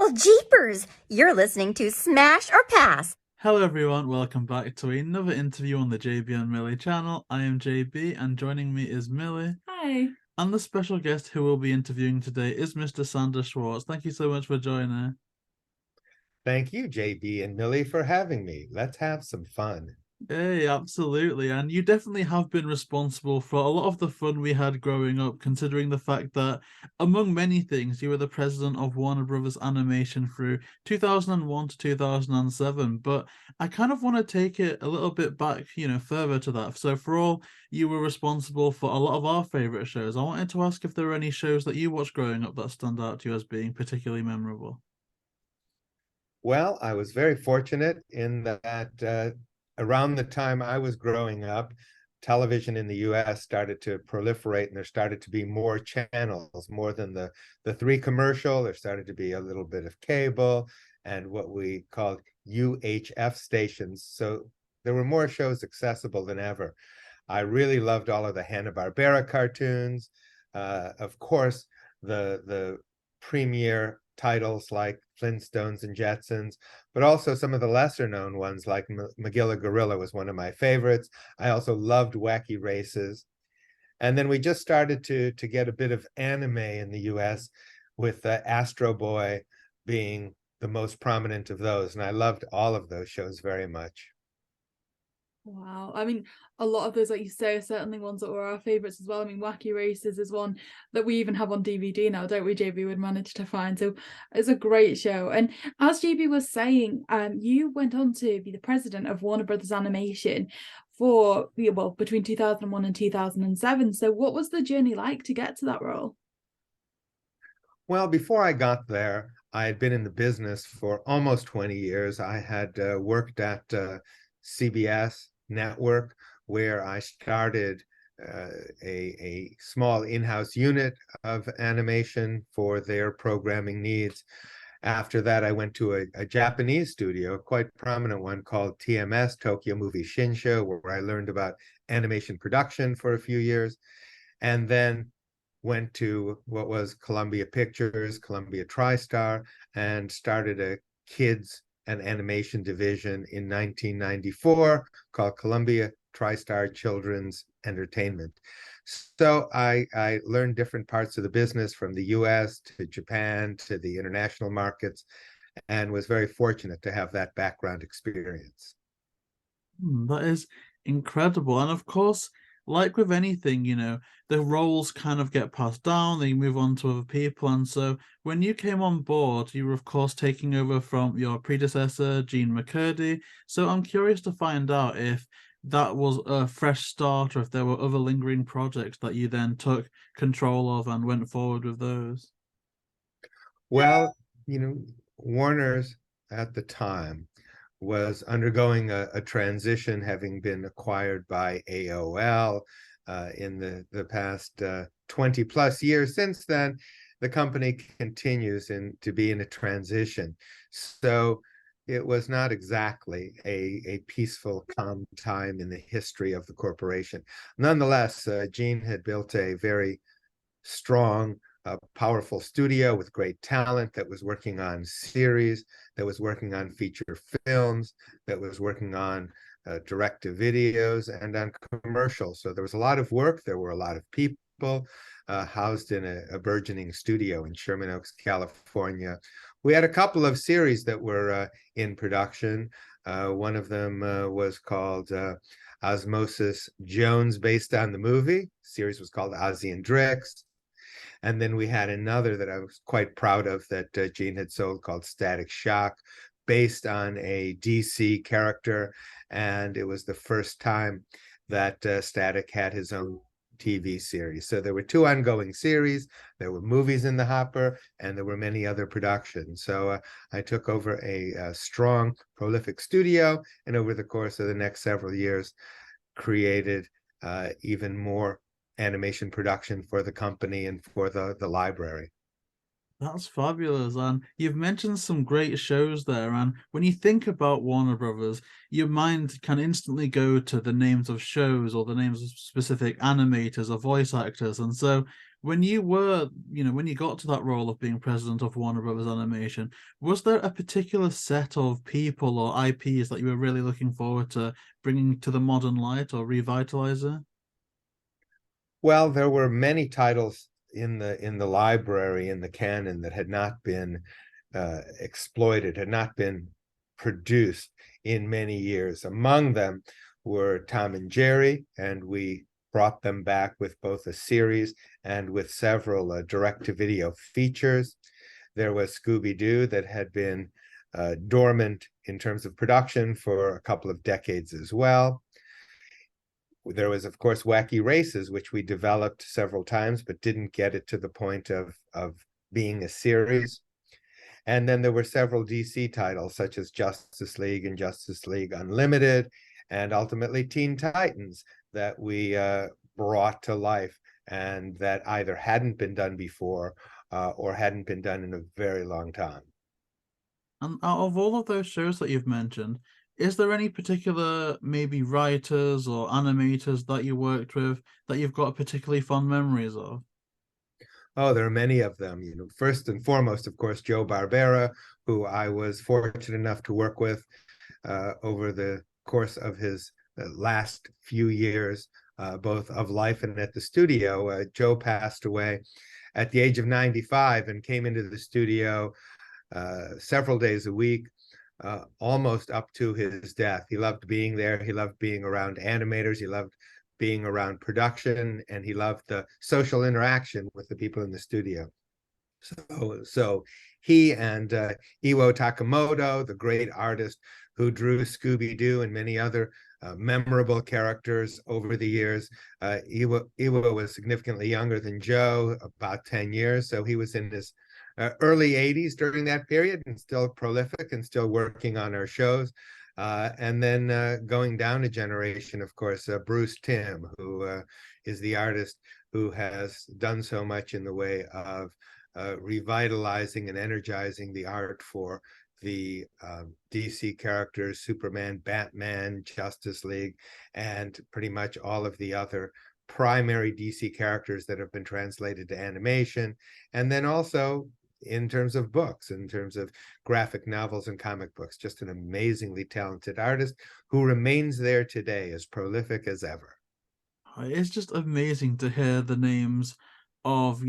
Well, jeepers! You're listening to Smash or Pass. Hello everyone, welcome back to another interview on the JayBee and Milly channel. I am JayBee and joining me is Milly. Hi. And the special guest who we'll be interviewing today is Mr. Sander Schwartz. Thank you so much for joining. Thank you, JayBee and Milly, for having me. Let's have some fun. Hey, absolutely. And you definitely have been responsible for a lot of the fun we had growing up, considering the fact that, among many things, you were the president of Warner Brothers Animation through 2001 to 2007. But I kind of want to take it a little bit back, further to that. So for all you were responsible for a lot of our favorite shows, I wanted to ask if there were any shows that you watched growing up that stand out to you as being particularly memorable. Well, I was very fortunate in that around the time I was growing up, television in the US started to proliferate, and there started to be more channels, more than the three commercial. There started to be a little bit of cable and what we called UHF stations. So there were more shows accessible than ever. I really loved all of the Hanna-Barbera cartoons. Of course, the premier titles like Flintstones and Jetsons, but also some of the lesser known ones like Magilla Gorilla was one of my favorites. I also loved Wacky Races. And then we just started to get a bit of anime in the US, with Astro Boy being the most prominent of those. And I loved all of those shows very much. Wow. I mean, a lot of those, like you say, are certainly ones that were our favourites as well. I mean, Wacky Races is one that we even have on DVD now, don't we, JB? Would manage to find. So it's a great show. And as JB was saying, you went on to be the president of Warner Brothers Animation for, well, between 2001 and 2007. So what was the journey like to get to that role? Well, before I got there, I had been in the business for almost 20 years. I had worked at CBS Network, where I started a small in-house unit of animation for their programming needs. After that, I went to a Japanese studio, a quite prominent one called TMS, Tokyo Movie Shinsho, where I learned about animation production for a few years, and then went to what was Columbia Pictures, Columbia TriStar, and started a kids and animation division in 1994 called Columbia TriStar Children's Entertainment. So I learned different parts of the business, from the US to Japan to the international markets, and was very fortunate to have that background experience. That is incredible. And of course, like with anything, the roles kind of get passed down, they move on to other people. And so when you came on board, you were, of course, taking over from your predecessor, Gene McCurdy. So I'm curious to find out if that was a fresh start, or if there were other lingering projects that you then took control of and went forward with those. Well, Warner's at the time was undergoing a transition, having been acquired by AOL in the past 20 plus years. Since then, the company continues to be in a transition. So it was not exactly a peaceful, calm time in the history of the corporation. Nonetheless, Gene had built a very strong, powerful studio with great talent that was working on series, that was working on feature films, that was working on direct-to-videos and on commercials. So there was a lot of work. There were a lot of people housed in a burgeoning studio in Sherman Oaks, California. We had a couple of series that were in production. One of them was called Osmosis Jones, based on the movie. The series was called Ozzie and Drix. And then we had another that I was quite proud of that Gene had sold, called Static Shock, based on a DC character. And it was the first time that Static had his own TV series. So there were two ongoing series, there were movies in the hopper, and there were many other productions. So I took over a strong, prolific studio, and over the course of the next several years, created even more animation production for the company and for the library. That's fabulous. And you've mentioned some great shows there. And when you think about Warner Brothers, your mind can instantly go to the names of shows or the names of specific animators or voice actors. And so when you were, when you got to that role of being president of Warner Brothers Animation, was there a particular set of people or IPs that you were really looking forward to bringing to the modern light or revitalizing? Well, there were many titles in the library, in the canon, that had not been exploited, had not been produced in many years. Among them were Tom and Jerry, and we brought them back with both a series and with several direct-to-video features. There was Scooby Doo, that had been dormant in terms of production for a couple of decades as well. There was, of course, Wacky Races, which we developed several times, but didn't get it to the point of being a series. And then there were several DC titles, such as Justice League and Justice League Unlimited, and ultimately Teen Titans, that we brought to life, and that either hadn't been done before or hadn't been done in a very long time. And out of all of those shows that you've mentioned, is there any particular maybe writers or animators that you worked with that you've got particularly fond memories of? Oh, there are many of them. First and foremost, of course, Joe Barbera, who I was fortunate enough to work with over the course of his last few years, both of life and at the studio. Joe passed away at the age of 95 and came into the studio several days a week, almost up to his death. He loved being there. He loved being around animators. He loved being around production, and he loved the social interaction with the people in the studio. So he and Iwo Takamoto, the great artist who drew Scooby Doo and many other memorable characters over the years. Iwo was significantly younger than Joe, about 10 years, so he was in his early 80s during that period, and still prolific and still working on our shows. And then going down a generation, of course, Bruce Timm, who is the artist who has done so much in the way of revitalizing and energizing the art for the DC characters, Superman, Batman, Justice League, and pretty much all of the other primary DC characters that have been translated to animation. And then also in terms of books, in terms of graphic novels and comic books, just an amazingly talented artist who remains there today, as prolific as ever. It's just amazing to hear the names of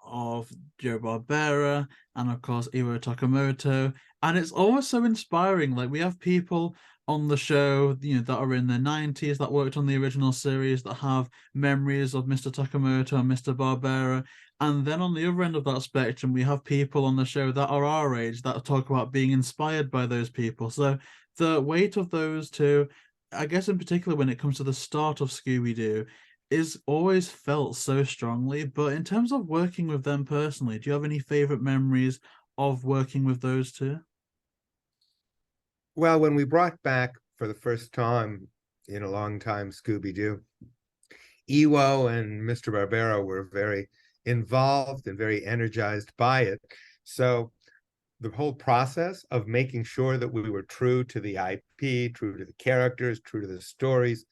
of Joe Barbera and of course Iwo Takamoto, and it's always so inspiring. Like, we have people on the show that are in their 90s that worked on the original series that have memories of Mr. Takamoto and Mr. Barbera, and then on the other end of that spectrum we have people on the show that are our age that talk about being inspired by those people. So the weight of those two, I guess in particular when it comes to the start of Scooby Doo, is always felt so strongly. But in terms of working with them personally, do you have any favorite memories of working with those two? Well, when we brought back for the first time in a long time Scooby Doo, Iwo and Mr. Barbera were very involved and very energized by it. So the whole process of making sure that we were true to the IP, true to the characters, true to the stories,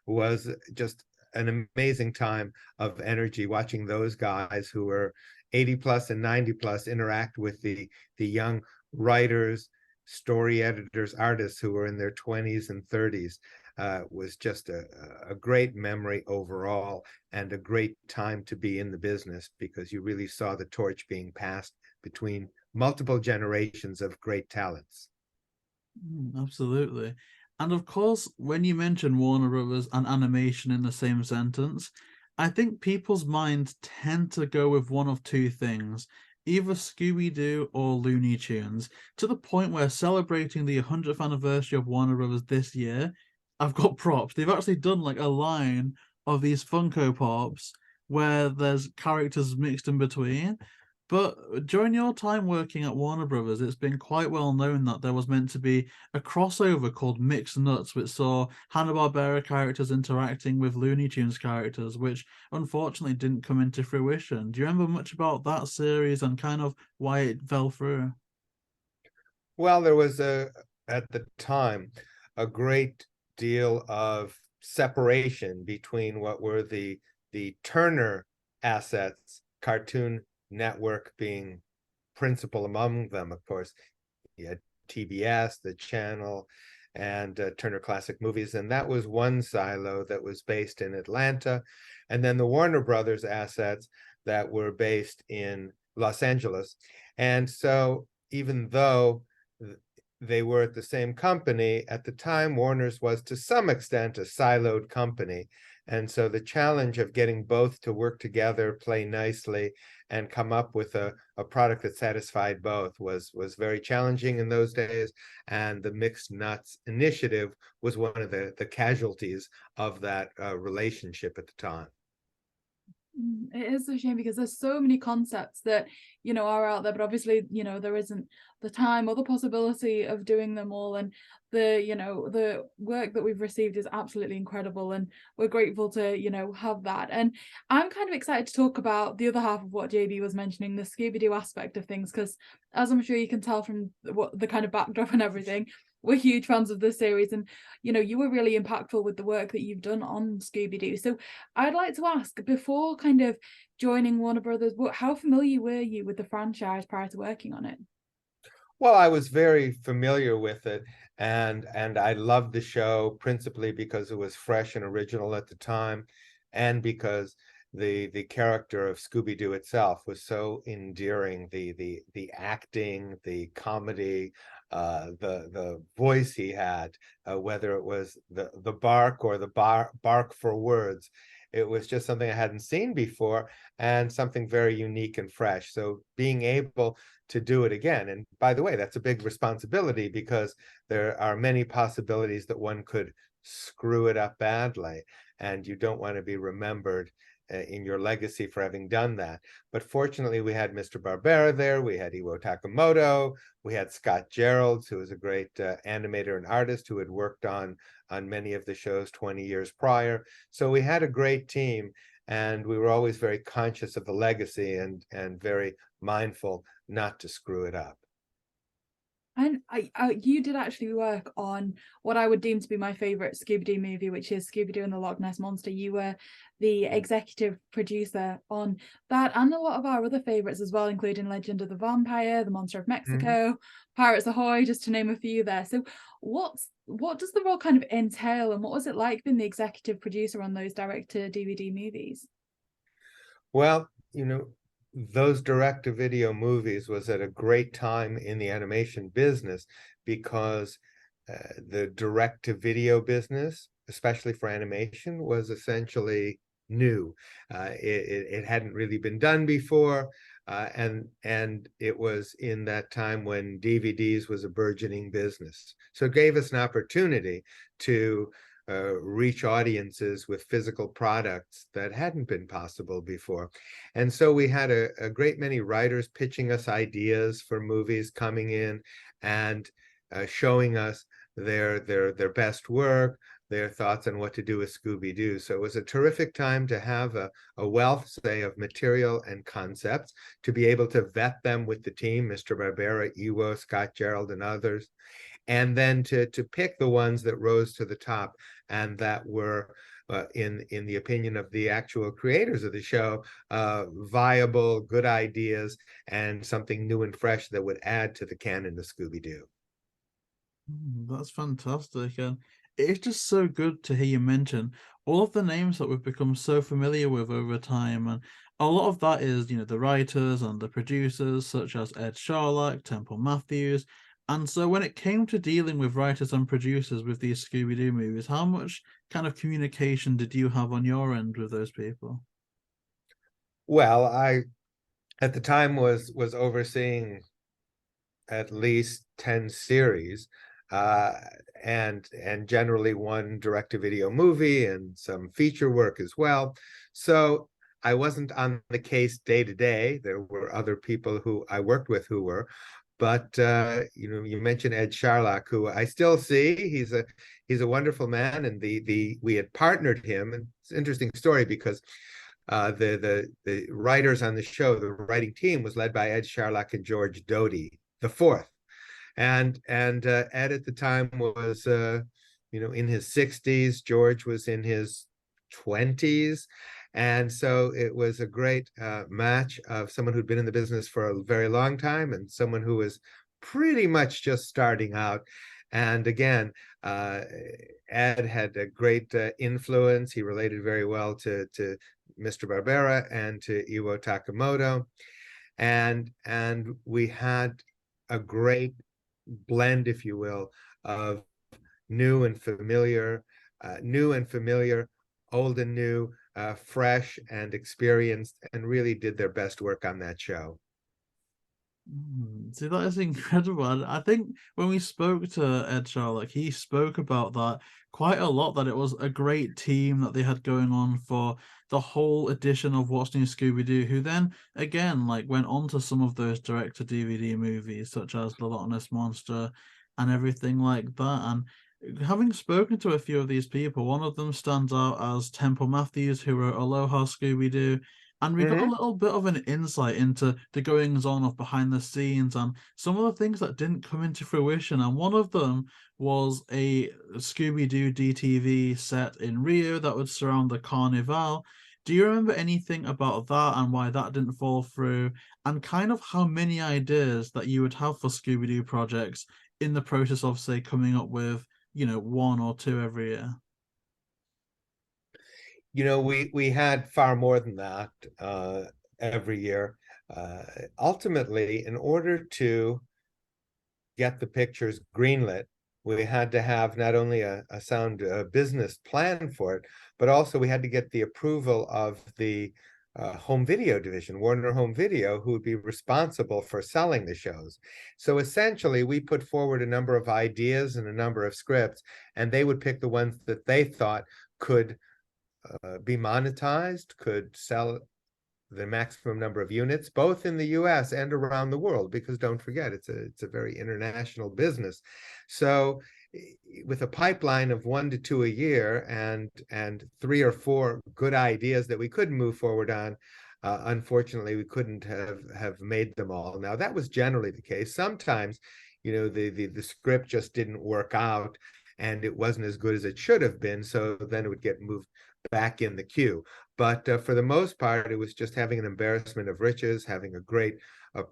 was just an amazing time of energy, watching those guys who were 80 plus and 90 plus interact with the young writers, story editors, artists who were in their 20s and 30s. Was just a great memory overall, and a great time to be in the business, because you really saw the torch being passed between multiple generations of great talents. Absolutely. And of course, when you mention Warner Brothers and animation in the same sentence, I think people's minds tend to go with one of two things, either Scooby Doo or Looney Tunes, to the point where celebrating the 100th anniversary of Warner Brothers this year, I've got props. They've actually done like a line of these Funko Pops where there's characters mixed in between. But during your time working at Warner Brothers, it's been quite well known that there was meant to be a crossover called Mixed Nuts, which saw Hanna-Barbera characters interacting with Looney Tunes characters, which unfortunately didn't come into fruition. Do you remember much about that series and kind of why it fell through? Well, there was at the time, a great deal of separation between what were the Turner assets, Cartoon Network being principal among them, of course. You had TBS, the channel, and Turner Classic Movies. And that was one silo that was based in Atlanta. And then the Warner Brothers assets that were based in Los Angeles. And so even though they were at the same company, at the time, Warner's was to some extent a siloed company. And so the challenge of getting both to work together, play nicely, and come up with a product that satisfied both was very challenging in those days. And the Mixed Nuts initiative was one of the casualties of that relationship at the time. It is a shame because there's so many concepts that, you know, are out there, but obviously, you know, there isn't the time or the possibility of doing them all. And the, you know, the work that we've received is absolutely incredible, and we're grateful to, you know, have that. And I'm kind of excited to talk about the other half of what JayBee was mentioning, the Scooby Doo aspect of things, because as I'm sure you can tell from what the kind of backdrop and everything, we're huge fans of the series, and you know, you were really impactful with the work that you've done on Scooby Doo. So I'd like to ask, before kind of joining Warner Brothers, how familiar were you with the franchise prior to working on it? Well, I was very familiar with it, and I loved the show principally because it was fresh and original at the time, and because the character of Scooby Doo itself was so endearing. The acting, the comedy, the voice he had, whether it was the bark or the bark for words, it was just something I hadn't seen before, and something very unique and fresh. So being able to do it again, and by the way, that's a big responsibility because there are many possibilities that one could screw it up badly, and you don't want to be remembered in your legacy for having done that. But fortunately, we had Mr. Barbera there, we had Iwo Takamoto, we had Scott Geralds, who was a great animator and artist who had worked on many of the shows 20 years prior. So we had a great team, and we were always very conscious of the legacy and very mindful not to screw it up. And you did actually work on what I would deem to be my favorite Scooby Doo movie, which is Scooby Doo and the Loch Ness Monster. You were the executive producer on that, and a lot of our other favorites as well, including Legend of the Vampire, The Monster of Mexico, Pirates Ahoy, just to name a few there. So what does the role kind of entail, and what was it like being the executive producer on those direct-to-DVD movies? Well, you know, those direct-to-video movies was at a great time in the animation business, because the direct-to-video business, especially for animation, was essentially new. It hadn't really been done before, and it was in that time when DVDs was a burgeoning business. So it gave us an opportunity to reach audiences with physical products that hadn't been possible before. And so we had a great many writers pitching us ideas for movies, coming in and showing us their best work, their thoughts on what to do with Scooby Doo. So it was a terrific time to have a wealth, say, of material and concepts, to be able to vet them with the team, Mr. Barbera, Iwo, Scott Gerald, and others, and then to pick the ones that rose to the top and that were, in the opinion of the actual creators of the show, viable, good ideas, and something new and fresh that would add to the canon of Scooby Doo. That's fantastic, and it's just so good to hear you mention all of the names that we've become so familiar with over time, and a lot of that is, you know, the writers and the producers such as Ed Sharlock, Temple Matthews. And so when it came to dealing with writers and producers with these Scooby-Doo movies, how much kind of communication did you have on your end with those people? Well, I, at the time, was overseeing at least 10 series, and generally one direct-to-video movie and some feature work as well. So I wasn't on the case day to day. There were other people who I worked with who were. But you know, you mentioned Ed Sharlock, who I still see. He's a wonderful man, and we had partnered him. And it's an interesting story because the writers on the show, the writing team, was led by Ed Sharlock and George Doty the fourth, and Ed at the time was you know, in his 60s. George was in his 20s, And so it was a great match of someone who'd been in the business for a very long time and someone who was pretty much just starting out. And again, Ed had a great influence. He related very well to Mr. Barbera and to Iwo Takamoto. And we had a great blend, if you will, of new and familiar, old and new, fresh and experienced, and really did their best work on that show. See, that is incredible. I think when we spoke to Ed Sherlock, he spoke about that quite a lot, that it was a great team that they had going on for the whole edition of What's New Scooby Doo, who then again went on to some of those direct to DVD movies such as the Loch Ness Monster and everything like that. And having spoken to a few of these people, one of them stands out as Temple Matthews, who wrote Aloha, Scooby Doo. And we got a little bit of an insight into the goings on of behind the scenes and some of the things that didn't come into fruition. And one of them was a Scooby Doo DTV set in Rio that would surround the Carnival. Do you remember anything about that and why that didn't fall through? And kind of how many ideas that you would have for Scooby Doo projects in the process of, say, coming up with, one or two every year? We had far more than that every year. Ultimately, in order to get the pictures greenlit, we had to have not only a sound business plan for it, but also we had to get the approval of the home video division, Warner Home Video, who would be responsible for selling the shows. So essentially, we put forward a number of ideas and a number of scripts, and they would pick the ones that they thought could be monetized, could sell the maximum number of units, both in the US and around the world, because don't forget, it's a very international business. So with a pipeline of 1 to 2 a year and 3 or 4 good ideas that we could move forward on, unfortunately, we couldn't have made them all. Now, that was generally the case. Sometimes, the script just didn't work out and it wasn't as good as it should have been, so then it would get moved back in the queue. But for the most part, it was just having an embarrassment of riches, having a great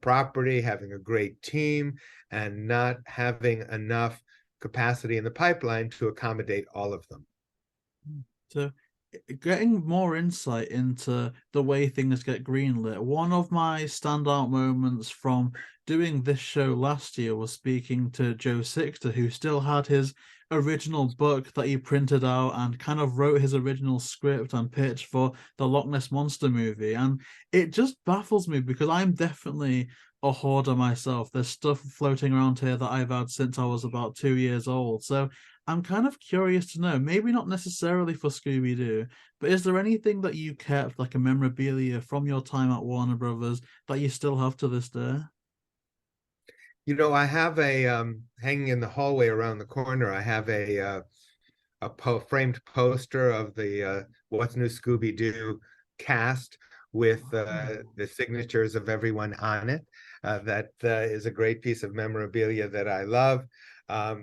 property, having a great team, and not having enough capacity in the pipeline to accommodate all of them. So getting more insight into the way things get greenlit, one of my standout moments from doing this show last year was speaking to Joe Sixter, who still had his original book that he printed out and kind of wrote his original script and pitch for the Loch Ness Monster movie. And it just baffles me because I'm definitely a hoarder myself. There's stuff floating around here that I've had since I was about 2 years old. So I'm kind of curious to know, maybe not necessarily for Scooby Doo, but is there anything that you kept, like a memorabilia from your time at Warner Brothers, that you still have to this day? I have a hanging in the hallway around the corner. I have a framed poster of the What's New Scooby Doo cast with the signatures of everyone on it. That is a great piece of memorabilia that I love. I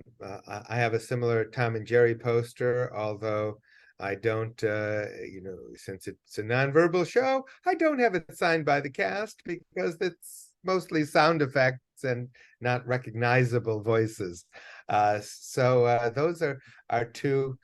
have a similar Tom and Jerry poster, although I don't, since it's a nonverbal show, I don't have it signed by the cast because it's mostly sound effects and not recognizable voices. So those are 2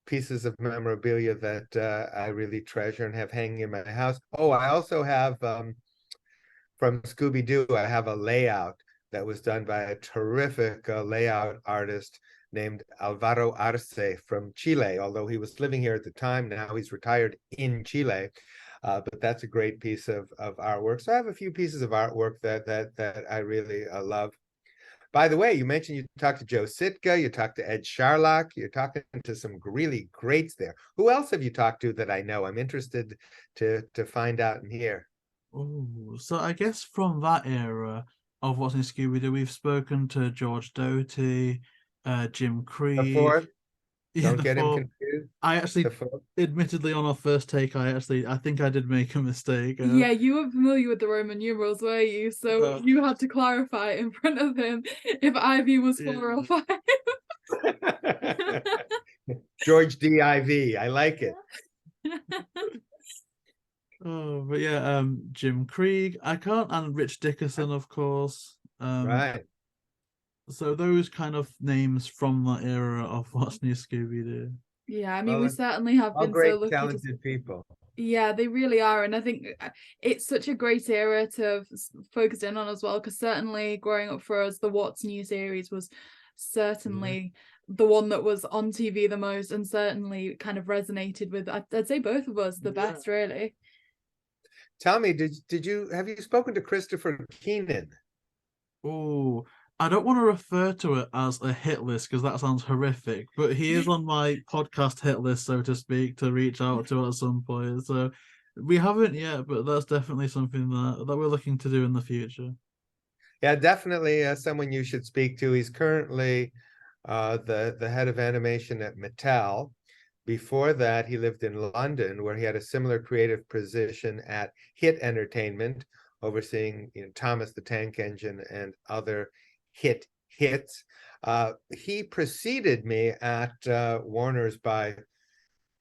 pieces of memorabilia that I really treasure and have hanging in my house. Oh, I also have from Scooby Doo, I have a layout that was done by a terrific layout artist named Alvaro Arce from Chile, although he was living here at the time. Now he's retired in Chile. But that's a great piece of artwork. So I have a few pieces of artwork that I really love. By the way, you mentioned you talked to Joe Sitka, you talked to Ed Sharlock, you're talking to some really greats there. Who else have you talked to that I know? I'm interested to find out and hear. Oh, so I guess from that era of What's in Scooby Doo, we've spoken to George Doty, Jim The Creek. fourth, Yeah, don't get him confused. I actually, The fourth. admittedly, on our first take, I think I did make a mistake. Yeah, you were familiar with the Roman numerals, were you? So Uh, you had to clarify in front of him if Ivy was 4 or 5. George D.I.V. I like it. Oh, but yeah, Jim Krieg, I can't, and Rich Dickerson, of course. Right. So those kind of names from that era of What's New Scooby Doo. Yeah, I mean, we Well, certainly have all been so great, lucky to. talented people. Yeah, they really are. And I think it's such a great era to have focused in on as well, because certainly growing up for us, the What's New series was certainly the one that was on TV the most, and certainly kind of resonated with, I'd say, both of us the best, really. Tell me, have you spoken to Christopher Keenan? Oh, I don't want to refer to it as a hit list because that sounds horrific, but he is on my podcast hit list, so to speak, to reach out to at some point. So we haven't yet, but that's definitely something that we're looking to do in the future. Yeah, definitely someone you should speak to. He's currently the head of animation at Mattel. Before that, he lived in London, where he had a similar creative position at Hit Entertainment, overseeing Thomas the Tank Engine and other hits. He preceded me at Warner's by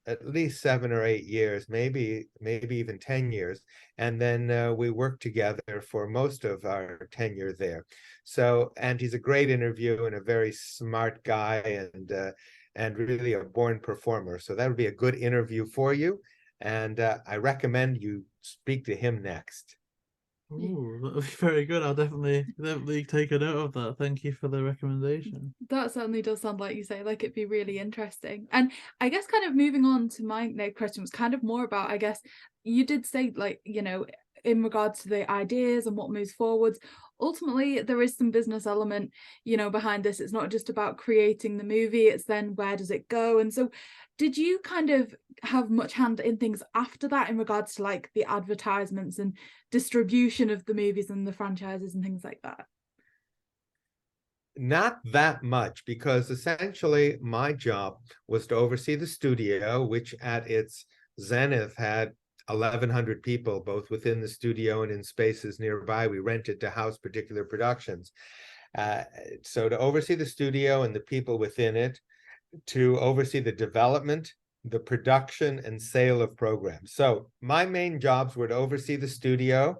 at least 7 or 8 years, maybe even 10 years. And then we worked together for most of our tenure there. So, and he's a great interview and a very smart guy, and really a born performer. So that would be a good interview for you. And I recommend you speak to him next. Oh, that would be very good. I'll definitely take a note of that. Thank you for the recommendation. That certainly does sound, like you say, like it'd be really interesting. And I guess kind of moving on to my next question was kind of more about, I guess you did say, like, in regards to the ideas and what moves forwards, ultimately there is some business element, behind this. It's not just about creating the movie, it's then where does it go? And so did you kind of have much hand in things after that in regards to like the advertisements and distribution of the movies and the franchises and things like that? Not that much, because essentially my job was to oversee the studio, which at its zenith had 1,100 people, both within the studio and in spaces nearby. We rented to house particular productions. So to oversee the studio and the people within it, to oversee the development, the production, and sale of programs. So my main jobs were to oversee the studio,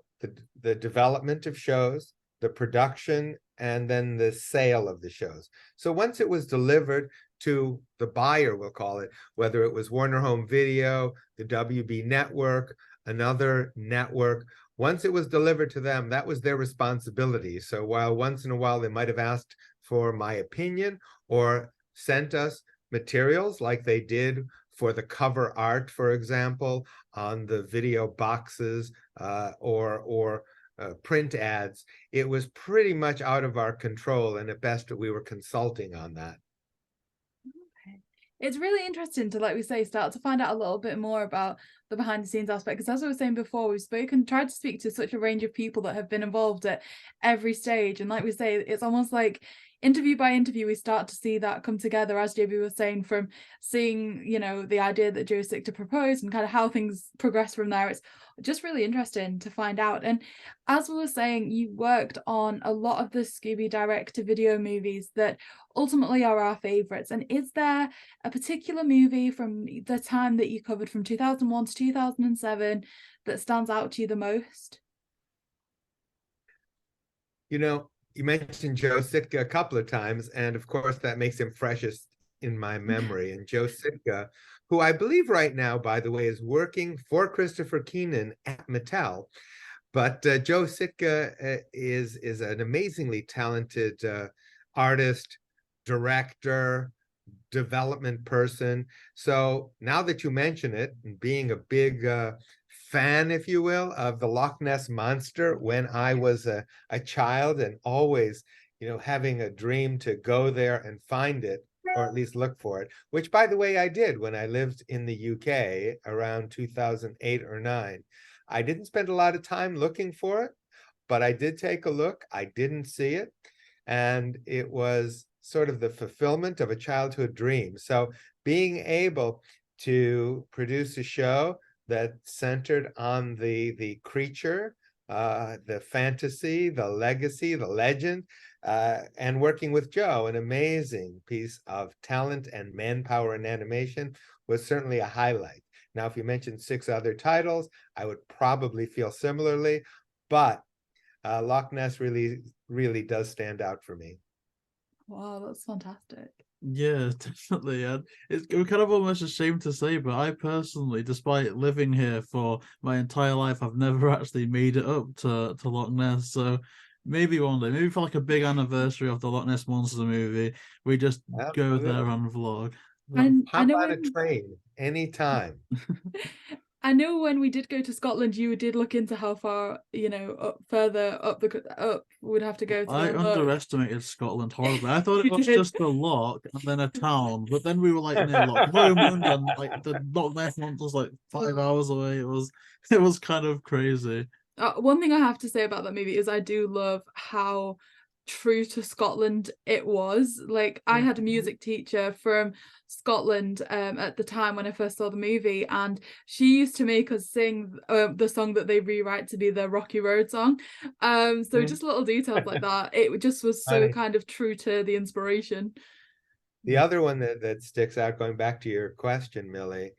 the development of shows, the production, and then the sale of the shows. So once it was delivered to the buyer, we'll call it, whether it was Warner Home Video, the WB network, another network, once it was delivered to them, that was their responsibility. So while once in a while they might have asked for my opinion or sent us materials like they did for the cover art, for example, on the video boxes or print ads, it was pretty much out of our control, and at best we were consulting on that. Okay. It's really interesting to, like we say, start to find out a little bit more about the behind the scenes aspect, because as I was saying before, we've tried to speak to such a range of people that have been involved at every stage, and like we say, it's almost like interview by interview we start to see that come together, as JayBee was saying, from seeing the idea that Joe Sichter proposed and kind of how things progress from there. It's just really interesting to find out. And as we were saying, you worked on a lot of the Scooby direct-to-video movies that ultimately are our favorites. And is there a particular movie from the time that you covered from 2001 to 2007 that stands out to you the most? You mentioned Joe Sitka a couple of times, and of course that makes him freshest in my memory. And Joe Sitka, who I believe right now, by the way, is working for Christopher Keenan at Mattel. But Joe Sitka is an amazingly talented artist, director, development person. So now that you mention it, and being a big fan, if you will, of the Loch Ness Monster when I was a child, and always, having a dream to go there and find it, or at least look for it, which, by the way, I did when I lived in the UK around 2008 or 9. I didn't spend a lot of time looking for it, but I did take a look. I didn't see it. And it was sort of the fulfillment of a childhood dream. So being able to produce a show that centered on the creature, the fantasy, the legacy, the legend, and working with Joe, an amazing piece of talent and manpower in animation, was certainly a highlight. Now, if you mentioned 6 other titles, I would probably feel similarly, but Loch Ness really does stand out for me. Wow, that's fantastic. Yeah, definitely. And it's kind of almost a shame to say, but I personally, despite living here for my entire life, I've never actually made it up to Loch Ness. So maybe one day, maybe for like a big anniversary of the Loch Ness Monster movie, we just go Absolutely. there and vlog. And I Hop know on a when train anytime. I know when we did go to Scotland, you did look into how far, further up would have to go to I go look. underestimated Scotland horribly. I thought it You was did. just a loch and then a town, but then we were like near Loch Lomond and like the Loch Ness Monster was like 5 hours away. It was kind of crazy. One thing I have to say about that movie is I do love how true to Scotland it was. Like, I had a music teacher from Scotland at the time when I first saw the movie, and she used to make us sing the song that they rewrite to be the Rocky Road song. So just little details like that. It just was so Funny. kind of true to the inspiration. The other one that sticks out, going back to your question, Millie,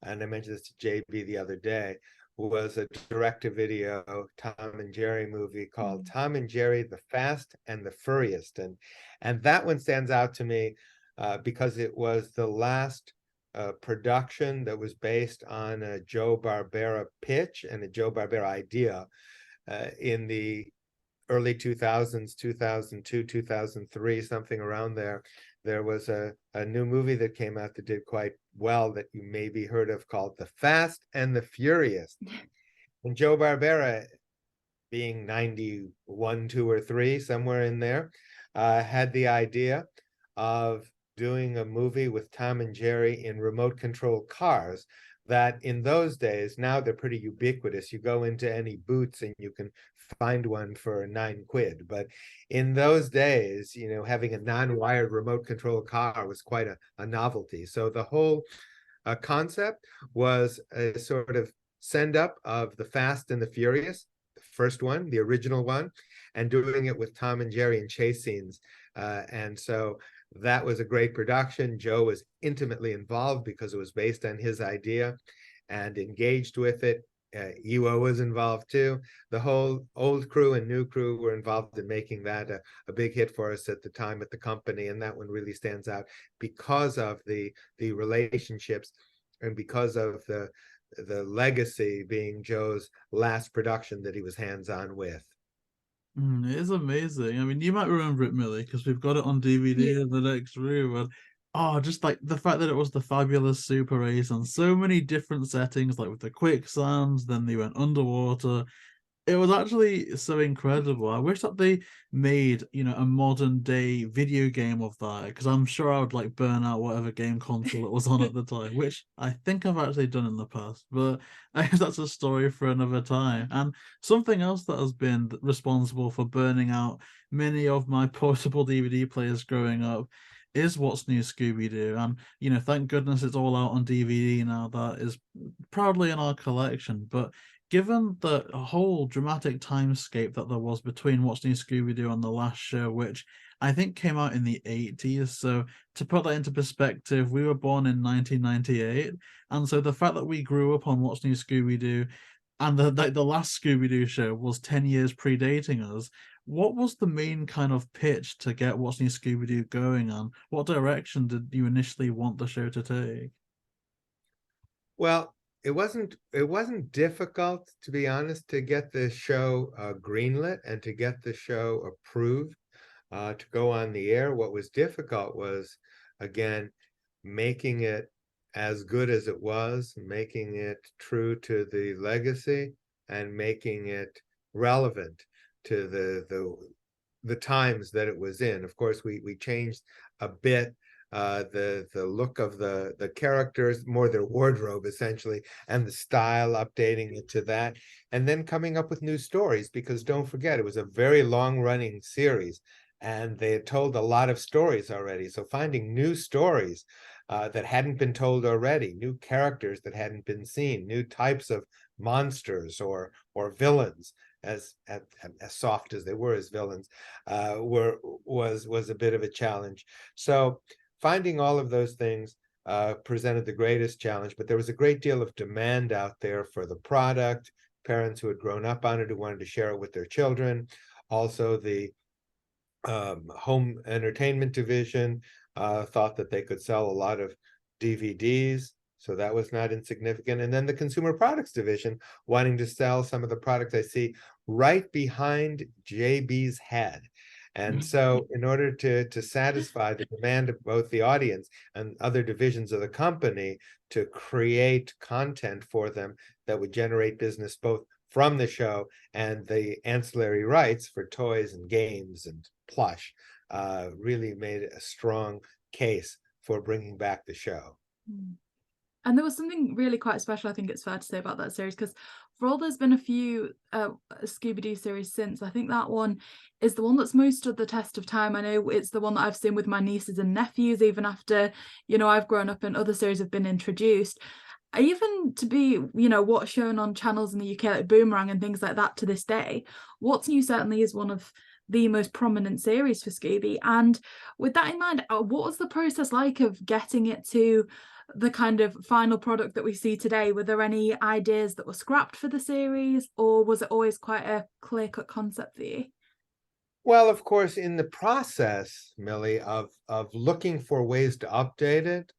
and I mentioned this to JB the other day, was a direct-to-video Tom and Jerry movie called Tom and Jerry: The Fast and the Furriest, and that one stands out to me because it was the last production that was based on a Joe Barbera pitch and a Joe Barbera idea in the early 2000s, 2002, 2003, something around there. There was a new movie that came out that did quite well that you maybe heard of called The Fast and the Furious. And Joe Barbera, being 91, 2, or 3, somewhere in there, had the idea of doing a movie with Tom and Jerry in remote control cars that in those days, now they're pretty ubiquitous. You go into any Boots and you can find one for 9 quid. But in those days, having a non-wired remote control car was quite a novelty. So the whole concept was a sort of send up of The Fast and the Furious, the first one, the original one, and doing it with Tom and Jerry in chase scenes. And so that was a great production. Joe was intimately involved because it was based on his idea and engaged with it. Ewa was involved too. The whole old crew and new crew were involved in making that a big hit for us at the time at the company. And that one really stands out because of the relationships and because of the legacy being Joe's last production that he was hands-on with. It is amazing. I mean, you might remember it, Millie, because we've got it on DVD in the next room. And just like the fact that it was the Fabulous Super 8 on so many different settings, like with the quicksands, then they went underwater. It was actually so incredible. I wish that they made, a modern day video game of that, because I'm sure I would like burn out whatever game console it was on at the time, which I think I've actually done in the past. But I guess that's a story for another time. And something else that has been responsible for burning out many of my portable DVD players growing up is What's New Scooby Doo. And, thank goodness it's all out on DVD now. That is proudly in our collection. But given the whole dramatic timescape that there was between What's New Scooby Doo and the last show, which I think came out in the 80s. So to put that into perspective, we were born in 1998. And so the fact that we grew up on What's New Scooby Doo and the last Scooby Doo show was 10 years predating us, what was the main kind of pitch to get What's New Scooby Doo going on? What direction did you initially want the show to take? Well, it wasn't difficult, to be honest, to get the show greenlit and to get the show approved to go on the air. What was difficult was, again, making it as good as it was, making it true to the legacy, and making it relevant to the times that it was in. Of course, we changed a bit the look of the characters, more their wardrobe essentially, and the style, updating it to that, and then coming up with new stories, because don't forget, it was a very long-running series and they had told a lot of stories already. So finding new stories that hadn't been told already, new characters that hadn't been seen, new types of monsters or villains, as soft as they were as villains, was a bit of a challenge. So finding all of those things presented the greatest challenge, but there was a great deal of demand out there for the product, parents who had grown up on it who wanted to share it with their children. Also, the home entertainment division thought that they could sell a lot of DVDs, so that was not insignificant. And then the consumer products division wanting to sell some of the products I see right behind JayBee's head. And so in order to satisfy the demand of both the audience and other divisions of the company to create content for them that would generate business both from the show and the ancillary rights for toys and games and plush, really made a strong case for bringing back the show. And there was something really quite special, I think it's fair to say, about that series, because for all there's been a few Scooby Doo series since, I think that one is the one that's most stood the test of time. I know it's the one that I've seen with my nieces and nephews, even after, you know, I've grown up and other series have been introduced. Even to be, you know, what's shown on channels in the UK like Boomerang and things like that to this day, What's New certainly is one of the most prominent series for Scooby. And with that in mind, what was the process like of getting it to the kind of final product that we see today? Were there any ideas that were scrapped for the series, or was it always quite a clear-cut concept for you? Well, of course, in the process, Millie, of looking for ways to update it,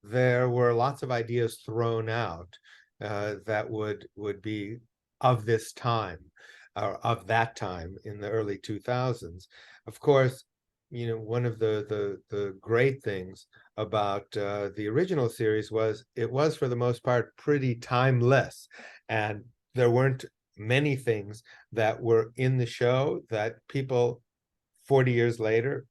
there were lots of ideas thrown out that would be of this time, or of that time in the early 2000s. Of course, you know, one of the great things about the original series was it was, for the most part, pretty timeless, and there weren't many things that were in the show that people 40 years later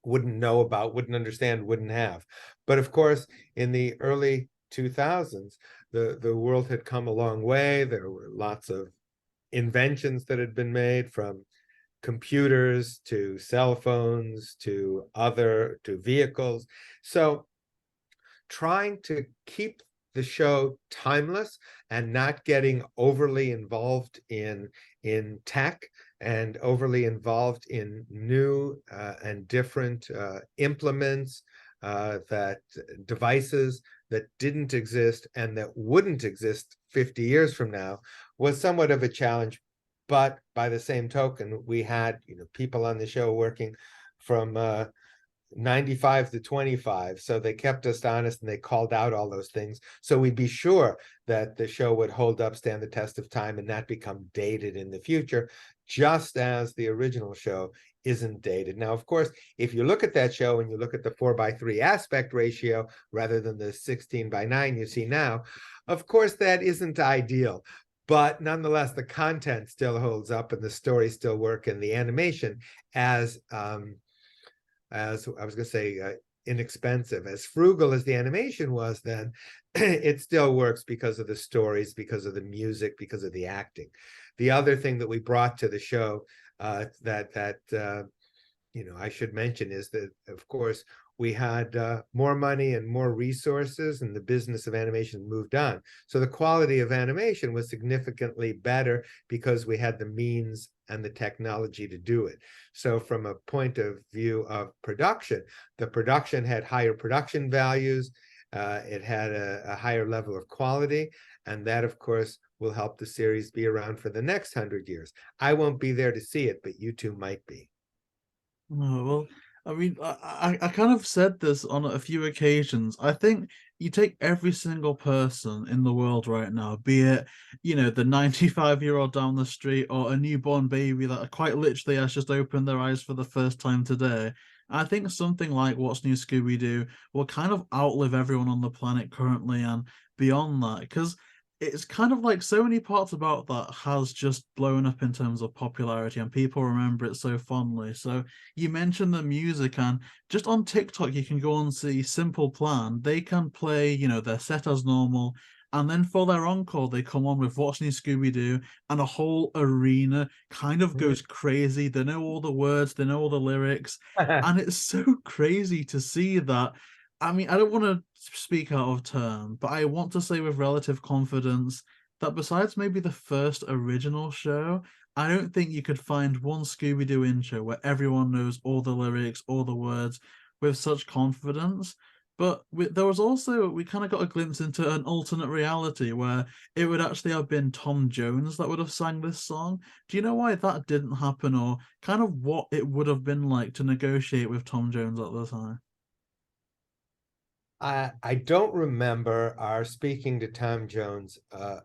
wouldn't know about, wouldn't understand, wouldn't have. But of course, in the early 2000s, the world had come a long way. There were lots of inventions that had been made, from computers to cell phones to vehicles. So trying to keep the show timeless and not getting overly involved in tech and overly involved in new and different implements, that devices that didn't exist and that wouldn't exist 50 years from now, was somewhat of a challenge. But by the same token, we had, you know, people on the show working from 95 to 25, so they kept us honest and they called out all those things, so we'd be sure that the show would hold up, stand the test of time, and not become dated in the future, just as the original show isn't dated. Now, of course, if you look at that show and you look at the 4:3 aspect ratio rather than the 16:9 you see now, of course that isn't ideal. But nonetheless, the content still holds up and the stories still work, and the animation, as I was going to say, inexpensive, as frugal as the animation was then, it still works because of the stories, because of the music, because of the acting. The other thing that we brought to the show that you know, I should mention is that, of course, we had more money and more resources, and the business of animation moved on. So the quality of animation was significantly better because we had the means and the technology to do it. So from a point of view of production, the production had higher production values, it had a higher level of quality, and that, of course, will help the series be around for the next 100 years. I won't be there to see it, but you two might be. Oh, well, I mean, I kind of said this on a few occasions. I think you take every single person in the world right now, be it, you know, the 95-year-old down the street or a newborn baby that quite literally has just opened their eyes for the first time today. I think something like What's New Scooby Doo will kind of outlive everyone on the planet currently and beyond that, because it's kind of like so many parts about that has just blown up in terms of popularity and people remember it so fondly. So you mentioned the music, and just on TikTok you can go and see Simple Plan. They can play, you know, their set as normal, and then for their encore they come on with What's New Scooby Doo, and a whole arena kind of goes crazy. They know all the words, they know all the lyrics, and it's so crazy to see that. I mean, I don't want to speak out of turn, but I want to say with relative confidence that besides maybe the first original show, I don't think you could find one Scooby-Doo intro where everyone knows all the lyrics, all the words with such confidence. But there was also, we kind of got a glimpse into an alternate reality where it would actually have been Tom Jones that would have sang this song. Do you know why that didn't happen, or kind of what it would have been like to negotiate with Tom Jones at the time? I don't remember our speaking to Tom Jones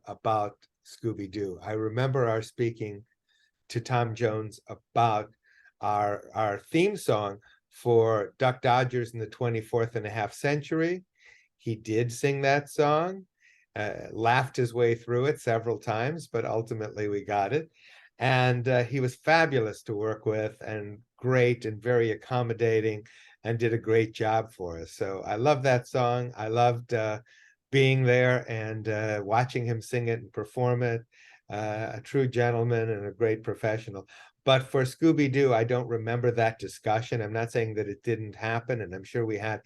about Scooby Doo. I remember our speaking to Tom Jones about our theme song for Duck Dodgers in the 24th and a half century. He did sing that song, laughed his way through it several times, but ultimately we got it. And he was fabulous to work with and great and very accommodating and did a great job for us. So I love that song. I loved being there and watching him sing it and perform it. A true gentleman and a great professional. But for Scooby Doo, I don't remember that discussion. I'm not saying that it didn't happen, and I'm sure we had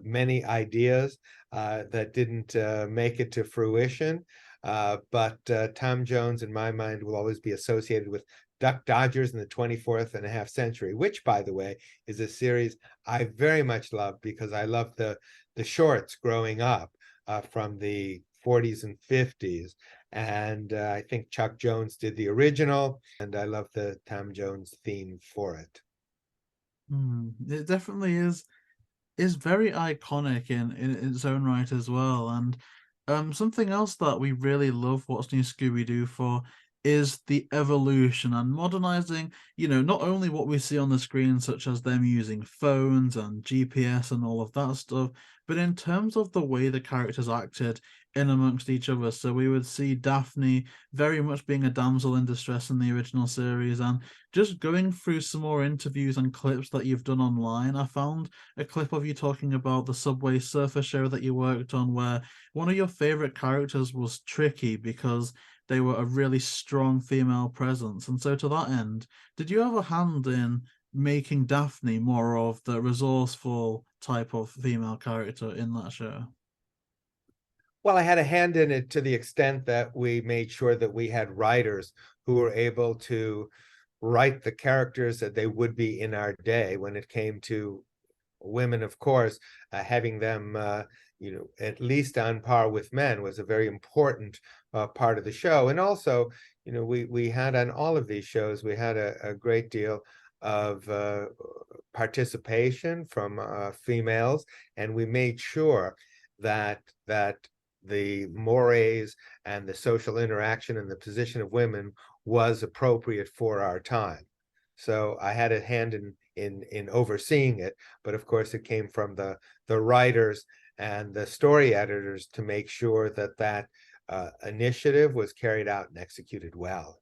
many ideas that didn't make it to fruition. But Tom Jones, in my mind, will always be associated with Duck Dodgers in the 24th and a half century, which, by the way, is a series I very much love because I love the shorts growing up from the 40s and 50s. And I think Chuck Jones did the original, and I love the Tom Jones theme for it. It definitely is very iconic in its own right as well. And something else that we really love What's New Scooby-Doo for is the evolution and modernizing, not only what we see on the screen, such as them using phones and GPS and all of that stuff, but in terms of the way the characters acted in amongst each other. So we would see Daphne very much being a damsel in distress in the original series, and just going through some more interviews and clips that you've done online, I found a clip of you talking about the Subway Surfer show that you worked on, where one of your favorite characters was Tricky because they were a really strong female presence. And so to that end, did you have a hand in making Daphne more of the resourceful type of female character in that show? Well, I had a hand in it to the extent that we made sure that we had writers who were able to write the characters that they would be in our day. When it came to women, of course, having them at least on par with men was a very important part of the show. And also, we had on all of these shows, we had a great deal of participation from females, and we made sure that the mores and the social interaction and the position of women was appropriate for our time. So I had a hand in overseeing it, but of course it came from the writers and the story editors to make sure that initiative was carried out and executed well.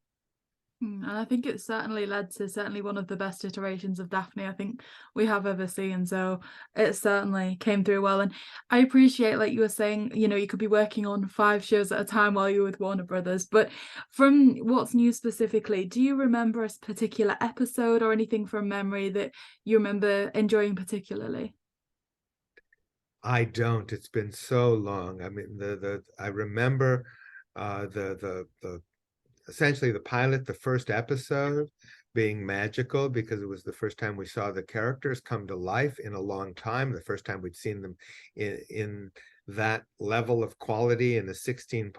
And I think it certainly led to one of the best iterations of Daphne I think we have ever seen. So it certainly came through well. And I appreciate, like you were saying, you could be working on 5 shows at a time while you're with Warner Brothers. But from What's New specifically, do you remember a particular episode or anything from memory that you remember enjoying particularly? I don't. It's been so long. I mean, I remember the essentially the pilot, the first episode, being magical because it was the first time we saw the characters come to life in a long time, the first time we'd seen them in that level of quality in a 16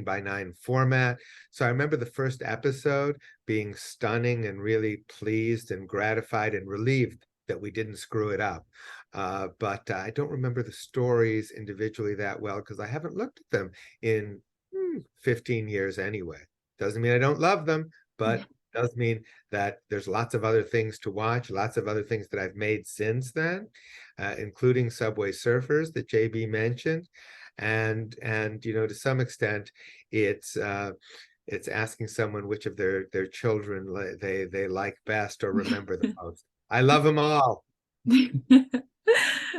by 9 format. So I remember the first episode being stunning and really pleased and gratified and relieved that we didn't screw it up. But I don't remember the stories individually that well because I haven't looked at them in 15 years anyway. Doesn't mean I don't love them, but does mean that there's lots of other things to watch, lots of other things that I've made since then, including Subway Surfers that JayBee mentioned. And to some extent, it's asking someone which of their children they like best or remember the most. I love them all.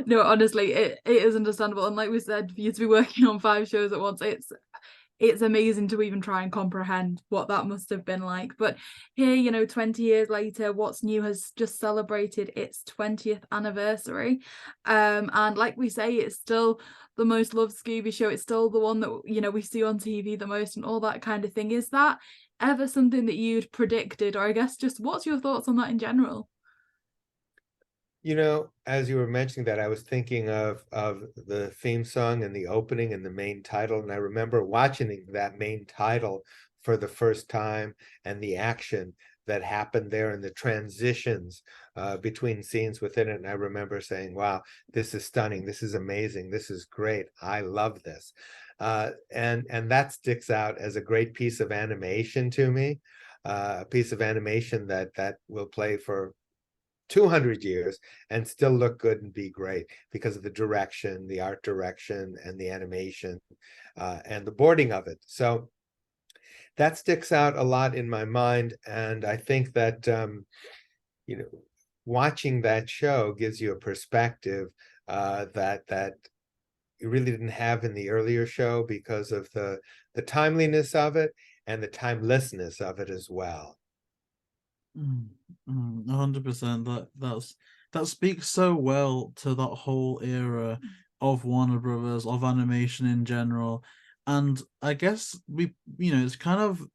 No, honestly, it is understandable. And like we said, for you to be working on 5 shows at once, it's amazing to even try and comprehend what that must have been like. But here, 20 years later, What's New has just celebrated its 20th anniversary. And like we say, it's still the most loved Scooby show. It's still the one that, we see on TV the most and all that kind of thing. Is that ever something that you'd predicted? Or I guess just what's your thoughts on that in general? You know, as you were mentioning that, I was thinking of the theme song and the opening and the main title, and I remember watching that main title for the first time and the action that happened there and the transitions between scenes within it. And I remember saying, "Wow, this is stunning! This is amazing! This is great! I love this!" And that sticks out as a great piece of animation to me, a piece of animation that will play for 200 years and still look good and be great because of the direction, the art direction, and the animation, and the boarding of it. So that sticks out a lot in my mind, and I think that you know, watching that show gives you a perspective that you really didn't have in the earlier show because of the timeliness of it and the timelessness of it as well. 100%. That speaks so well to that whole era of Warner Brothers, of animation in general. And I guess it's kind of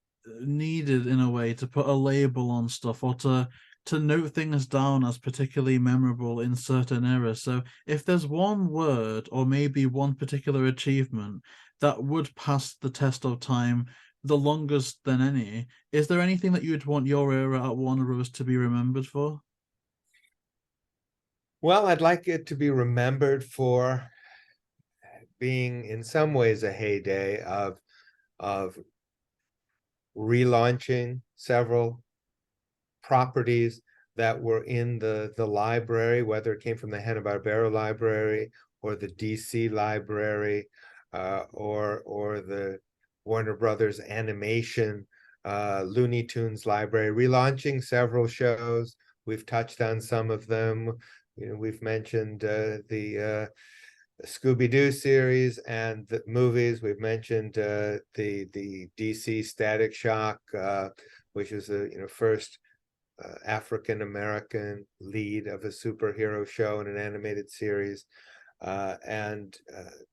needed in a way to put a label on stuff or to note things down as particularly memorable in certain eras. So if there's one word or maybe one particular achievement that would pass the test of time the longest than any, is there anything that you'd want your era at Warner Bros. To be remembered for? Well, I'd like it to be remembered for being in some ways a heyday of relaunching several properties that were in the library, whether it came from the Hanna-Barbera library or the DC library, or the Warner Brothers animation Looney Tunes library, relaunching several shows. We've touched on some of them. You know, we've mentioned the Scooby Doo series and the movies. We've mentioned the DC Static Shock, which was the first African American lead of a superhero show in an animated series, and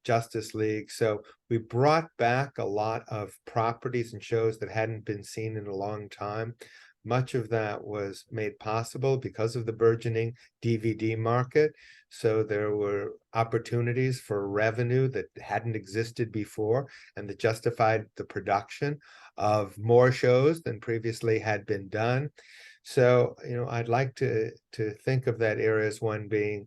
Justice League. So we brought back a lot of properties and shows that hadn't been seen in a long time. Much of that was made possible because of the burgeoning DVD market. So there were opportunities for revenue that hadn't existed before and that justified the production of more shows than previously had been done. So, I'd like to think of that era as one being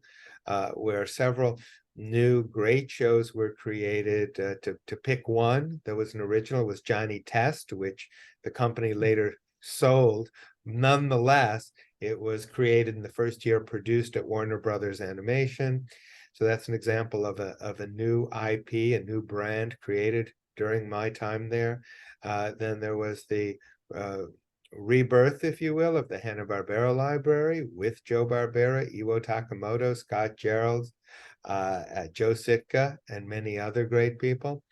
where several new great shows were created. To pick one, there was an original, was Johnny Test, which the company later sold. Nonetheless, it was created in the first year, produced at Warner Brothers Animation. So that's an example of a new IP, a new brand created during my time there. Then there was the rebirth, if you will, of the Hanna-Barbera library with Joe Barbera, Iwo Takamoto, Scott Gerald, Joe Sitka, and many other great people.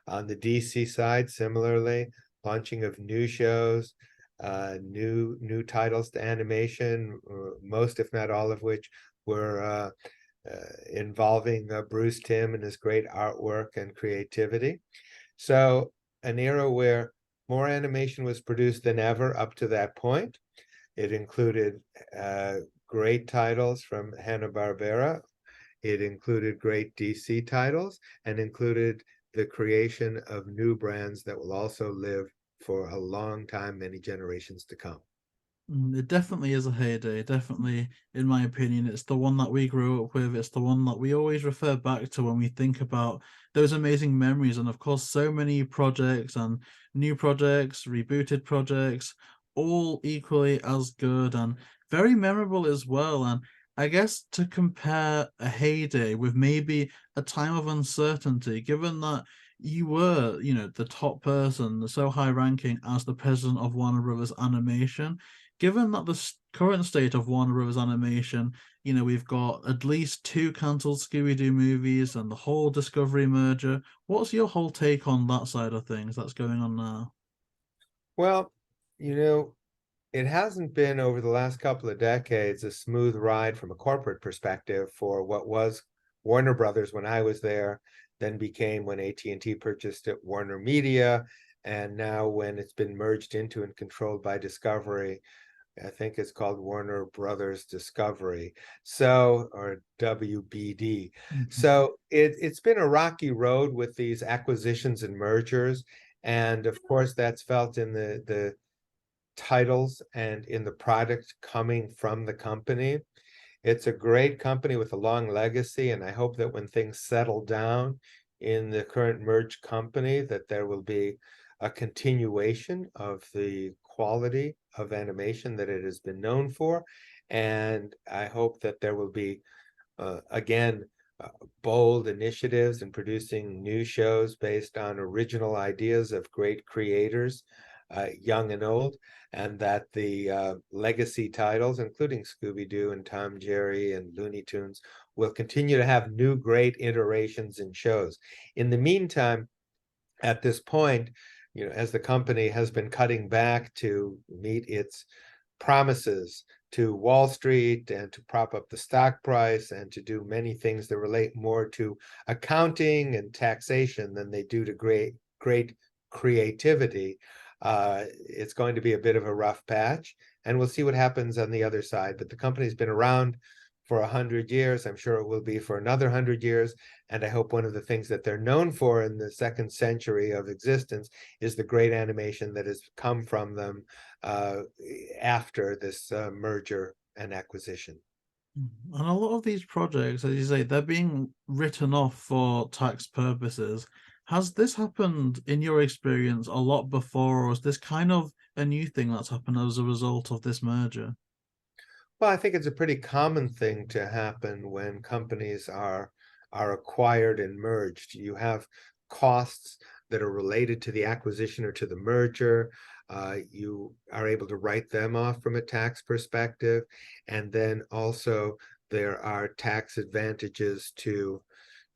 On the DC side, similarly, launching of new shows, new titles to animation, most, if not all of which, were involving Bruce Timm and his great artwork and creativity. So an era where more animation was produced than ever up to that point. It included great titles from Hanna-Barbera. It included great DC titles and included the creation of new brands that will also live for a long time, many generations to come. It definitely is a heyday. Definitely, in my opinion, it's the one that we grew up with. It's the one that we always refer back to when we think about those amazing memories. And of course, so many projects and new projects, rebooted projects, all equally as good and very memorable as well. And I guess to compare a heyday with maybe a time of uncertainty, given that you were, the top person, so high ranking as the president of Warner Brothers Animation, given that the current state of Warner Brothers Animation, we've got at least 2 cancelled Scooby Doo movies and the whole Discovery merger. What's your whole take on that side of things that's going on now? Well, it hasn't been over the last couple of decades a smooth ride from a corporate perspective for what was Warner Brothers when I was there, then became, when AT&T purchased it, Warner Media, and now when it's been merged into and controlled by Discovery, I think it's called Warner Brothers Discovery, so, or WBD. So it's been a rocky road with these acquisitions and mergers. And of course, that's felt in the titles and in the product coming from the company. It's a great company with a long legacy, and I hope that when things settle down in the current merged company, that there will be a continuation of the quality of animation that it has been known for. And I hope that there will be, again, bold initiatives in producing new shows based on original ideas of great creators, young and old, and that the legacy titles, including Scooby Doo and Tom Jerry and Looney Tunes, will continue to have new great iterations and shows. In the meantime, at this point, as the company has been cutting back to meet its promises to Wall Street and to prop up the stock price and to do many things that relate more to accounting and taxation than they do to great creativity, it's going to be a bit of a rough patch, and we'll see what happens on the other side. But the company's been around for 100 years. I'm sure it will be for another 100 years. And I hope one of the things that they're known for in the second century of existence is the great animation that has come from them after this merger and acquisition. And a lot of these projects, as you say, they're being written off for tax purposes. Has this happened in your experience a lot before, or is this kind of a new thing that's happened as a result of this merger? Well, I think it's a pretty common thing to happen when companies are acquired and merged. You have costs that are related to the acquisition or to the merger. You are able to write them off from a tax perspective. And then also there are tax advantages to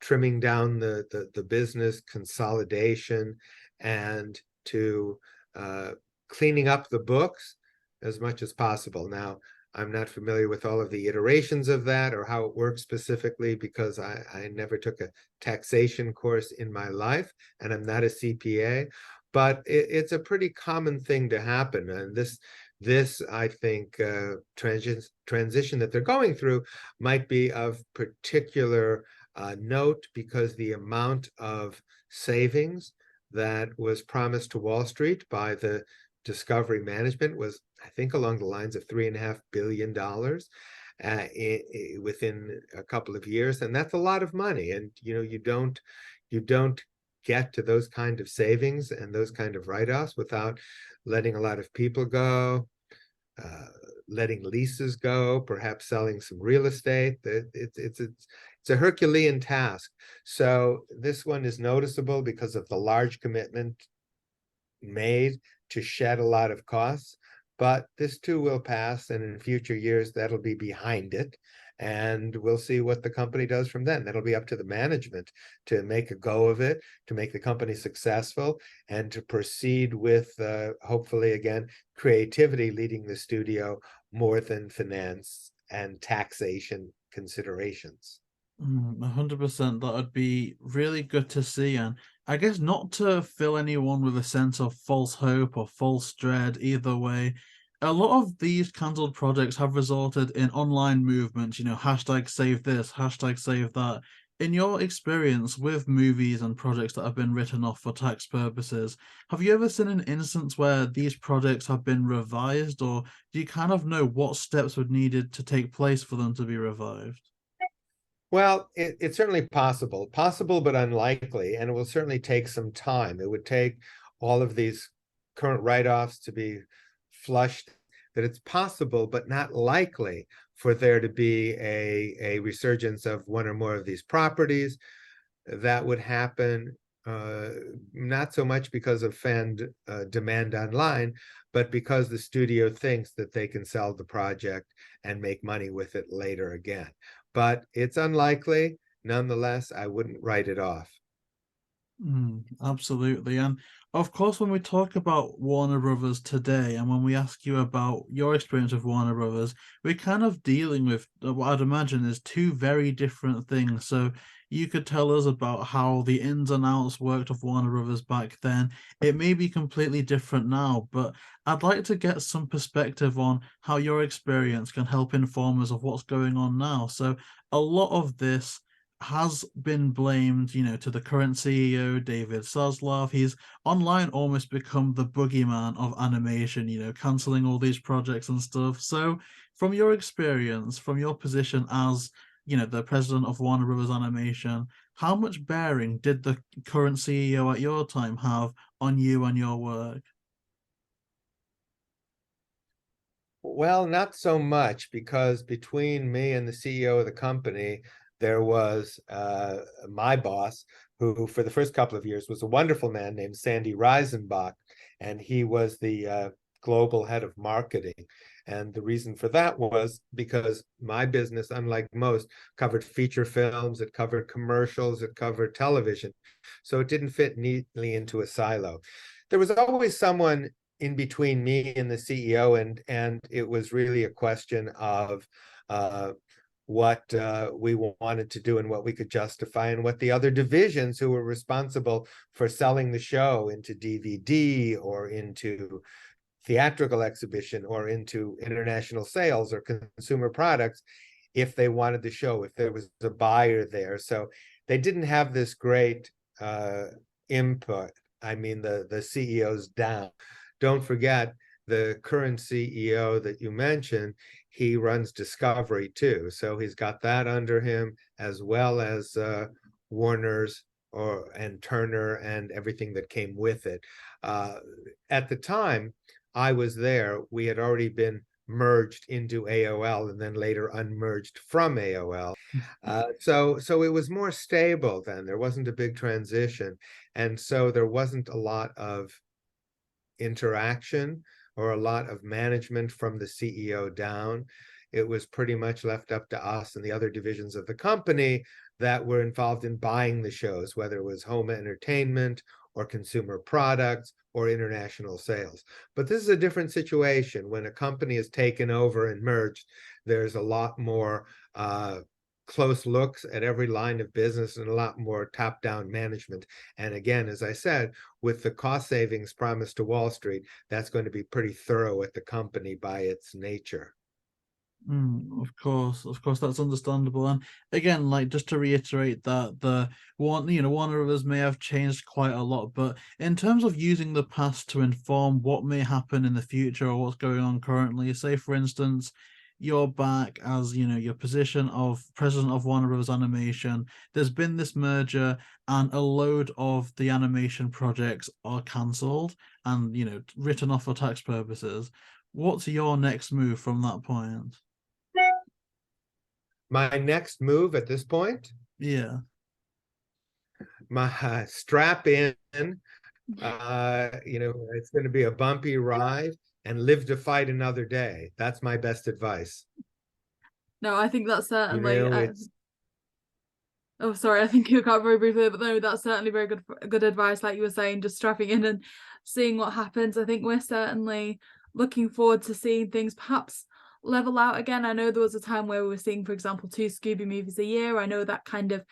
trimming down the business, consolidation, and to cleaning up the books as much as possible. Now, I'm not familiar with all of the iterations of that or how it works specifically, because I never took a taxation course in my life, and I'm not a CPA, but it's a pretty common thing to happen. And this I think, transition that they're going through might be of particular note, because the amount of savings that was promised to Wall Street by the Discovery management was, I think, along the lines of $3.5 billion within a couple of years, and that's a lot of money. And you don't get to those kind of savings and those kind of write-offs without letting a lot of people go, letting leases go, perhaps selling some real estate. It's a Herculean task. So this one is noticeable because of the large commitment made to shed a lot of costs, but this too will pass, and in future years that'll be behind it, and we'll see what the company does from then. That'll be up to the management to make a go of it, to make the company successful, and to proceed with hopefully, again, creativity leading the studio more than finance and taxation considerations. 100%. That would be really good to see. And I guess not to fill anyone with a sense of false hope or false dread either way, a lot of these cancelled projects have resulted in online movements, hashtag save this, hashtag save that. In your experience with movies and projects that have been written off for tax purposes, have you ever seen an instance where these projects have been revised, or do you kind of know what steps would needed to take place for them to be revived? Well, it's certainly possible, but unlikely, and it will certainly take some time. It would take all of these current write-offs to be flushed. That it's possible, but not likely, for there to be a resurgence of one or more of these properties. That would happen not so much because of fan demand online, but because the studio thinks that they can sell the project and make money with it later again. But it's unlikely. Nonetheless, I wouldn't write it off. Absolutely. And of course, when we talk about Warner Brothers today, and when we ask you about your experience of Warner Brothers, we're kind of dealing with what I'd imagine is two very different things. So you could tell us about how the ins and outs worked of Warner Brothers back then. It may be completely different now, but I'd like to get some perspective on how your experience can help inform us of what's going on now. So a lot of this has been blamed, to the current CEO, David Zaslav. He's online almost become the boogeyman of animation, canceling all these projects and stuff. So, from your experience, from your position as, the president of Warner Brothers Animation, how much bearing did the current CEO at your time have on you and your work? Well, not so much, because between me and the CEO of the company, there was my boss, who for the first couple of years was a wonderful man named Sandy Reisenbach, and he was the global head of marketing. And the reason for that was because my business, unlike most, covered feature films, it covered commercials, it covered television. So it didn't fit neatly into a silo. There was always someone in between me and the CEO, and it was really a question of what we wanted to do and what we could justify, and what the other divisions who were responsible for selling the show into DVD or into theatrical exhibition or into international sales or consumer products, if they wanted the show, if there was a buyer there. So they didn't have this great input. I mean, the CEO's down. Don't forget, the current CEO that you mentioned, he runs Discovery too. So he's got that under him, as well as Warner's and Turner and everything that came with it. At the time I was there, we had already been merged into AOL and then later unmerged from AOL. So it was more stable then. There wasn't a big transition. And so there wasn't a lot of interaction or a lot of management from the CEO down. It was pretty much left up to us and the other divisions of the company that were involved in buying the shows, whether it was home entertainment or consumer products or international sales. But this is a different situation. When a company is taken over and merged, there's a lot more close looks at every line of business and a lot more top-down management. And again, as I said, with the cost savings promised to Wall Street, that's going to be pretty thorough at the company by its nature. Of course, that's understandable. And again, like, just to reiterate that Warner Brothers may have changed quite a lot, but in terms of using the past to inform what may happen in the future or what's going on currently, say for instance, you're back as your position of president of Warner Brothers Animation. There's been this merger, and a load of the animation projects are cancelled and written off for tax purposes. What's your next move from that point? My next move at this point? Yeah. My strap in. It's going to be a bumpy ride, and live to fight another day. That's my best advice. No, I think that's certainly. Oh, sorry, I think you got very briefly, but no, that's certainly very good advice. Like you were saying, just strapping in and seeing what happens. I think we're certainly looking forward to seeing things perhaps level out again. I know there was a time where we were seeing, for example, 2 Scooby movies a year. I know that kind of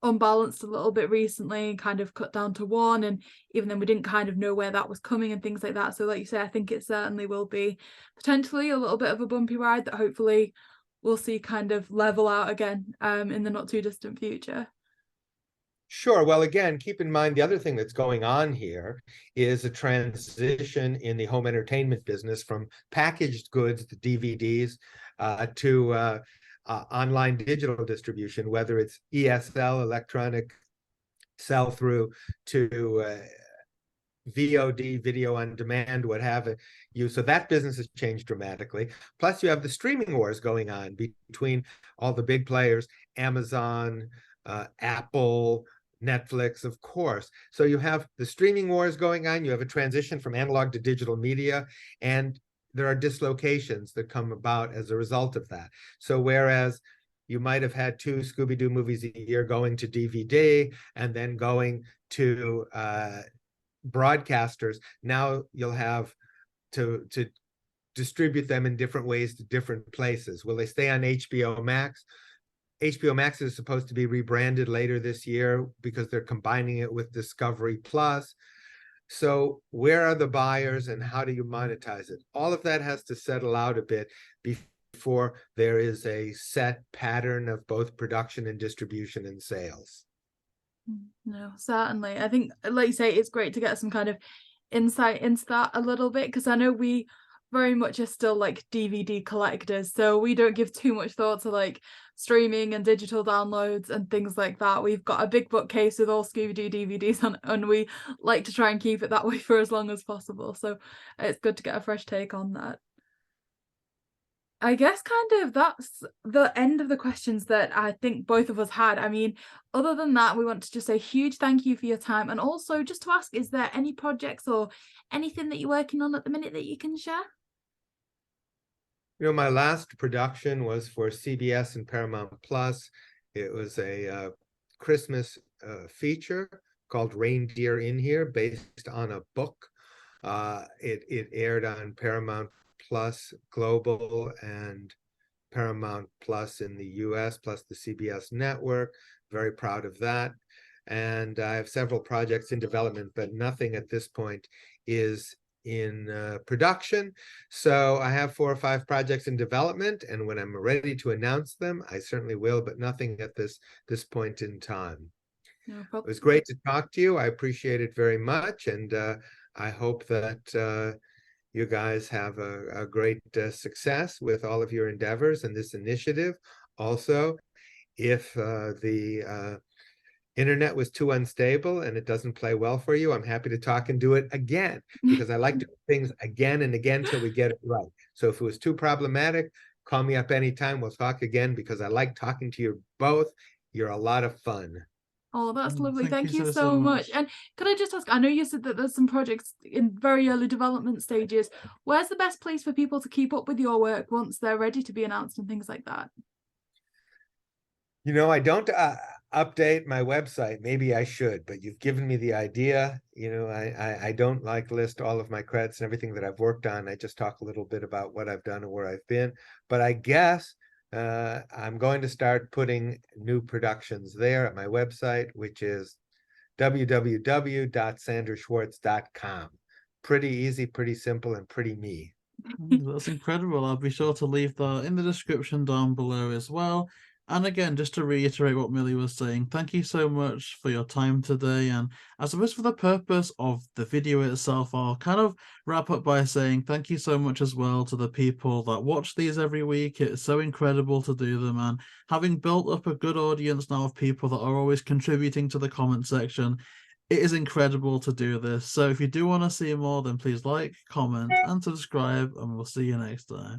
unbalanced a little bit recently and kind of cut down to 1, and even then we didn't kind of know where that was coming and things like that. So like you say, I think it certainly will be potentially a little bit of a bumpy ride that hopefully we'll see kind of level out again in the not too distant future. Sure. Well, again, keep in mind the other thing that's going on here is a transition in the home entertainment business from packaged goods, the DVDs, to online digital distribution, whether it's ESL, electronic sell-through, to VOD, video on demand, what have you. So that business has changed dramatically. Plus, you have the streaming wars going on between all the big players, Amazon, Apple, Netflix, of course. So you have the streaming wars going on. You have a transition from analog to digital media, and there are dislocations that come about as a result of that. So whereas you might have had 2 Scooby Doo movies a year going to DVD and then going to broadcasters. Now you'll have to distribute them in different ways to different places. Will they stay on HBO Max? HBO Max is supposed to be rebranded later this year because they're combining it with Discovery Plus. So where are the buyers and how do you monetize it? All of that has to settle out a bit before there is a set pattern of both production and distribution and sales. No, certainly. I think, like you say, it's great to get some kind of insight into that a little bit, because I know we very much are still like DVD collectors, so we don't give too much thought to like streaming and digital downloads and things like that. We've got a big bookcase with all Scooby Doo DVDs on it, and we like to try and keep it that way for as long as possible, so it's good to get a fresh take on that. I guess kind of that's the end of the questions that I think both of us had. I mean, other than that, we want to just say a huge thank you for your time, and also just to ask, is there any projects or anything that you're working on at the minute that you can share? You know, my last production was for CBS and Paramount Plus. It was a Christmas feature called Reindeer in Here, based on a book. It aired on Paramount Plus Global and Paramount Plus in the US, plus the CBS network. Very proud of that. And I have several projects in development, but nothing at this point is in production. So I have 4 or 5 projects in development, and when I'm ready to announce them, I certainly will, but nothing at this point in time. No It problem. was great to talk to you. I appreciate it very much, and I hope that you guys have a great success with all of your endeavors and this initiative. Also, if the internet was too unstable and it doesn't play well for you, I'm happy to talk and do it again, because I like doing things again and again till we get it right. So if it was too problematic, call me up anytime. We'll talk again, because I like talking to you both. You're a lot of fun. Oh, that's lovely. Thank Thank you you so so much. much. And could I just ask, I know you said that there's some projects in very early development stages. Where's the best place for people to keep up with your work once they're ready to be announced and things like that? You know, I don't update my website. Maybe I should, but you've given me the idea. You know, I don't like list all of my credits and everything that I've worked on. I just talk a little bit about what I've done and where I've been. But I guess I'm going to start putting new productions there at my website, which is www.sanderschwartz.com. Pretty easy, pretty simple, and pretty me. That's incredible. I'll be sure to leave that in the description down below as well. And again, just to reiterate what Milly was saying, thank you so much for your time today. And I suppose for the purpose of the video itself, I'll kind of wrap up by saying thank you so much as well to the people that watch these every week. It's so incredible to do them. And having built up a good audience now of people that are always contributing to the comment section, it is incredible to do this. So if you do want to see more, then please like, comment, and subscribe, and we'll see you next time.